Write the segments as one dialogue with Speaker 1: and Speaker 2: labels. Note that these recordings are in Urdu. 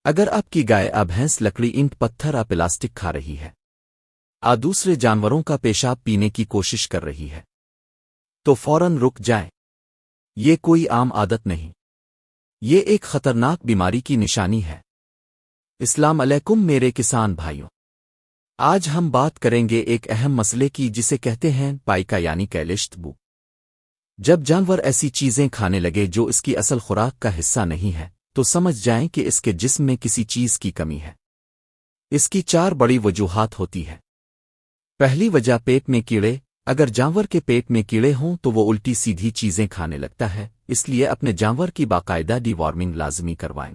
Speaker 1: اگر آپ کی گائے بھینس لکڑی اینٹ پتھر پلاسٹک کھا رہی ہے دوسرے جانوروں کا پیشاب پینے کی کوشش کر رہی ہے تو فوراً رک جائیں۔ یہ کوئی عام عادت نہیں، یہ ایک خطرناک بیماری کی نشانی ہے۔ السلام علیکم میرے کسان بھائیوں، آج ہم بات کریں گے ایک اہم مسئلے کی جسے کہتے ہیں پائکا یعنی کیلشت بو۔ جب جانور ایسی چیزیں کھانے لگے جو اس کی اصل خوراک کا حصہ نہیں ہے تو سمجھ جائیں کہ اس کے جسم میں کسی چیز کی کمی ہے۔ اس کی 4 بڑی وجوہات ہوتی ہے۔ پہلی وجہ پیٹ میں کیڑے۔ اگر جانور کے پیٹ میں کیڑے ہوں تو وہ الٹی سیدھی چیزیں کھانے لگتا ہے، اس لیے اپنے جانور کی باقاعدہ ڈی وارمنگ لازمی کروائیں۔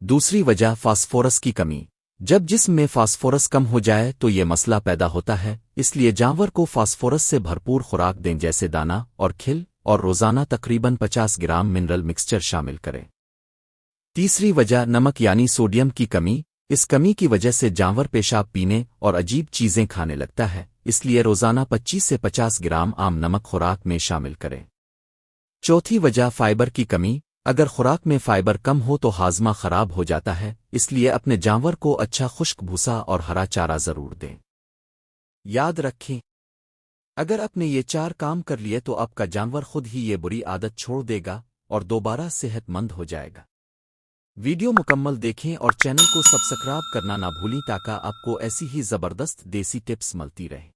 Speaker 1: دوسری وجہ فاسفورس کی کمی۔ جب جسم میں فاسفورس کم ہو جائے تو یہ مسئلہ پیدا ہوتا ہے، اس لیے جانور کو فاسفورس سے بھرپور خوراک دیں جیسے دانہ اور کھل، اور روزانہ تقریباً 50 گرام منرل مکسچر شامل کریں۔ تیسری وجہ نمک یعنی سوڈیم کی کمی۔ اس کمی کی وجہ سے جانور پیشاب پینے اور عجیب چیزیں کھانے لگتا ہے، اس لیے روزانہ 25 سے 50 گرام عام نمک خوراک میں شامل کریں۔ چوتھی وجہ فائبر کی کمی۔ اگر خوراک میں فائبر کم ہو تو ہاضمہ خراب ہو جاتا ہے، اس لیے اپنے جانور کو اچھا خشک بھوسا اور ہرا چارہ ضرور دیں۔ یاد رکھیں، اگر آپ نے یہ 4 کام کر لیے تو آپ کا جانور خود ہی یہ بری عادت چھوڑ دے گا اور دوبارہ صحت مند ہو جائے گا۔ ویڈیو مکمل دیکھیں اور چینل کو سبسکرائب کرنا نہ بھولیں تاکہ آپ کو ایسی ہی زبردست دیسی ٹپس ملتی رہیں۔